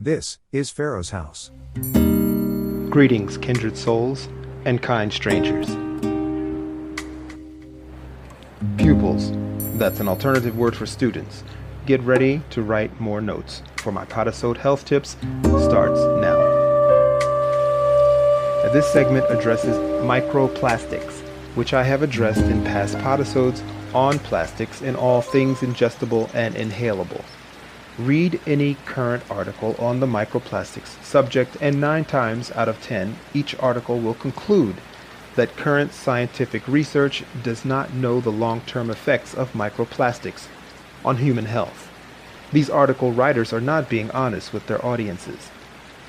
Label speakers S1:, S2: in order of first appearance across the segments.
S1: This is Pharaoh's house.
S2: Greetings, kindred souls and kind strangers. Pupils, that's an alternative word for students. Get ready to write more notes, for my Podisode Health Tips starts now. This segment addresses microplastics, which I have addressed in past Podisodes on plastics in all things ingestible and inhalable. Read any current article on the microplastics subject, and 9 times out of 10, each article will conclude that current scientific research does not know the long-term effects of microplastics on human health. These article writers are not being honest with their audiences.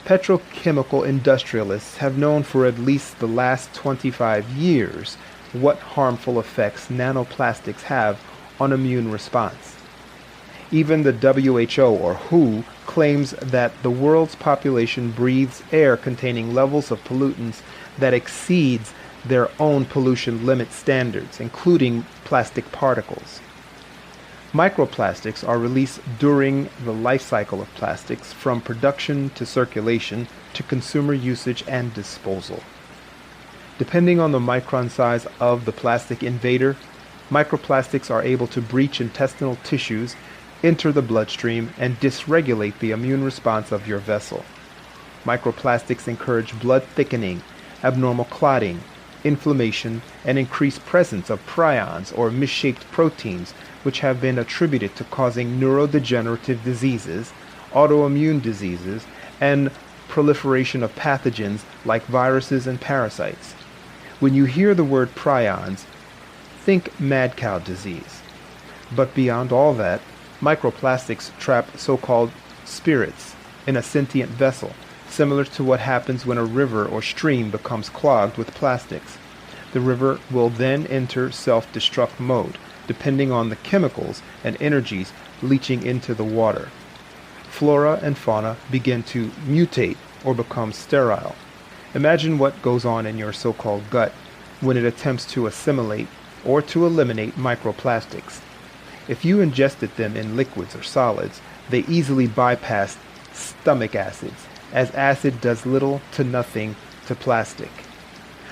S2: Petrochemical industrialists have known for at least the last 25 years what harmful effects nanoplastics have on immune response. Even the WHO, or WHO, claims that the world's population breathes air containing levels of pollutants that exceeds their own pollution limit standards, including plastic particles. Microplastics are released during the life cycle of plastics, from production to circulation to consumer usage and disposal. Depending on the micron size of the plastic invader, microplastics are able to breach intestinal tissues, enter the bloodstream, and dysregulate the immune response of your vessel. Microplastics encourage blood thickening, abnormal clotting, inflammation, and increased presence of prions or misshaped proteins, which have been attributed to causing neurodegenerative diseases, autoimmune diseases, and proliferation of pathogens like viruses and parasites. When you hear the word prions, think mad cow disease. But beyond all that, microplastics trap so-called spirits in a sentient vessel, similar to what happens when a river or stream becomes clogged with plastics. The river will then enter self-destruct mode, depending on the chemicals and energies leaching into the water. Flora and fauna begin to mutate or become sterile. Imagine what goes on in your so-called gut when it attempts to assimilate or to eliminate microplastics. If you ingested them in liquids or solids, they easily bypass stomach acids, as acid does little to nothing to plastic.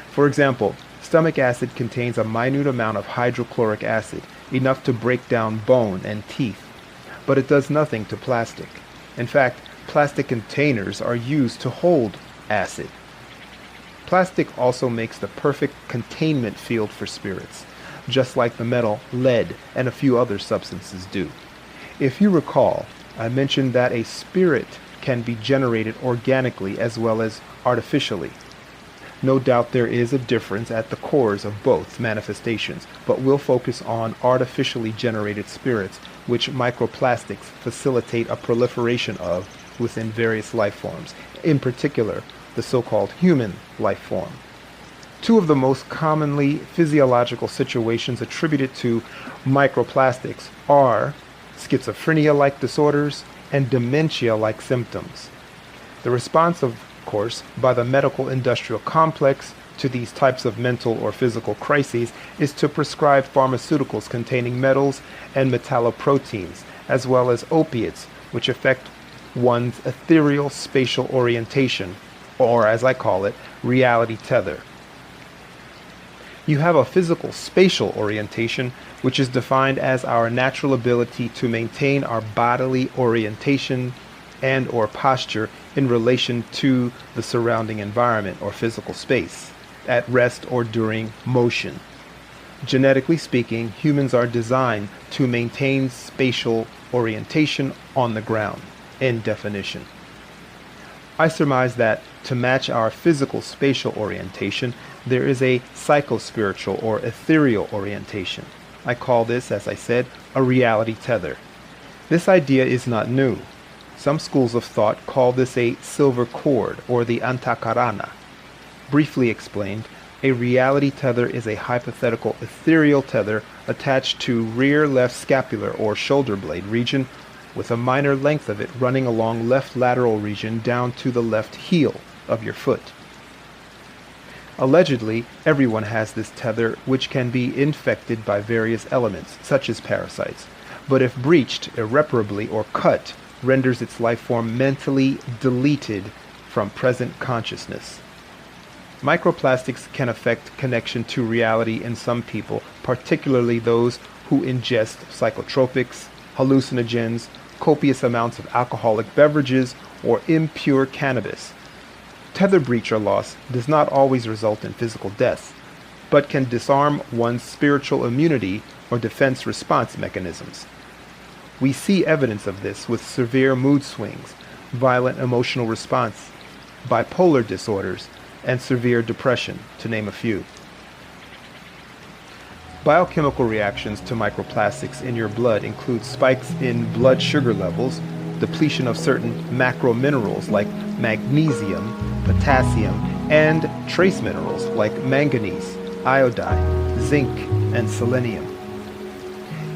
S2: For example, stomach acid contains a minute amount of hydrochloric acid, enough to break down bone and teeth, but it does nothing to plastic. In fact, plastic containers are used to hold acid. Plastic also makes the perfect containment field for spirits, just like the metal lead and a few other substances do. If you recall, I mentioned that a spirit can be generated organically as well as artificially. No doubt there is a difference at the cores of both manifestations, but we'll focus on artificially generated spirits, which microplastics facilitate a proliferation of within various life forms, in particular the so-called human life form. 2 of the most commonly physiological situations attributed to microplastics are schizophrenia-like disorders and dementia-like symptoms. The response, of course, by the medical industrial complex to these types of mental or physical crises is to prescribe pharmaceuticals containing metals and metalloproteins, as well as opiates, which affect one's ethereal spatial orientation, or as I call it, reality tether. You have a physical spatial orientation, which is defined as our natural ability to maintain our bodily orientation and or posture in relation to the surrounding environment or physical space, at rest or during motion. Genetically speaking, humans are designed to maintain spatial orientation on the ground, in definition. I surmise that to match our physical spatial orientation, there is a psychospiritual or ethereal orientation. I call this, as I said, a reality tether. This idea is not new. Some schools of thought call this a silver cord or the antakarana. Briefly explained, a reality tether is a hypothetical ethereal tether attached to rear left scapular or shoulder blade region, with a minor length of it running along left lateral region down to the left heel of your foot. Allegedly, everyone has this tether, which can be infected by various elements, such as parasites. But if breached irreparably or cut, renders its life form mentally deleted from present consciousness. Microplastics can affect connection to reality in some people, particularly those who ingest psychotropics, hallucinogens, copious amounts of alcoholic beverages, or impure cannabis. Tether breach or loss does not always result in physical death, but can disarm one's spiritual immunity or defense response mechanisms. We see evidence of this with severe mood swings, violent emotional response, bipolar disorders, and severe depression, to name a few. Biochemical reactions to microplastics in your blood include spikes in blood sugar levels, depletion of certain macrominerals like magnesium, potassium, and trace minerals like manganese, iodine, zinc, and selenium.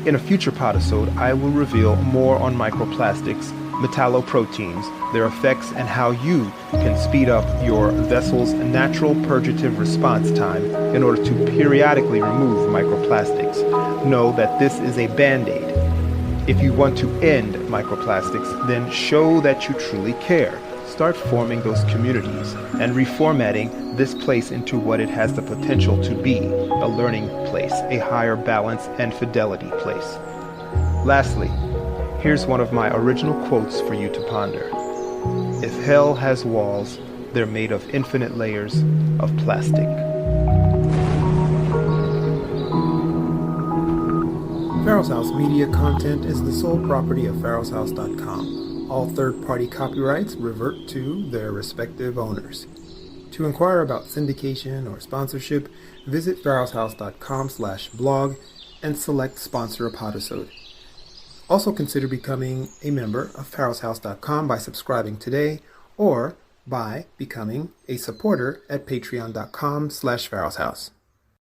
S2: In a future podisode, I will reveal more on microplastics, metalloproteins, their effects, and how you can speed up your vessel's natural purgative response time in order to periodically remove microplastics. Know that this is a band-aid. If you want to end microplastics, then show that you truly care. Start forming those communities and reformatting this place into what it has the potential to be, a learning place, a higher balance and fidelity place. Lastly, here's one of my original quotes for you to ponder. If hell has walls, they're made of infinite layers of plastic.
S3: Pharaoh's House media content is the sole property of pharaohshouse.com. All third-party copyrights revert to their respective owners. To inquire about syndication or sponsorship, visit pharaohshouse.com/blog and select Sponsor a Podisode. Also consider becoming a member of pharaohshouse.com by subscribing today or by becoming a supporter at patreon.com/pharaohshouse.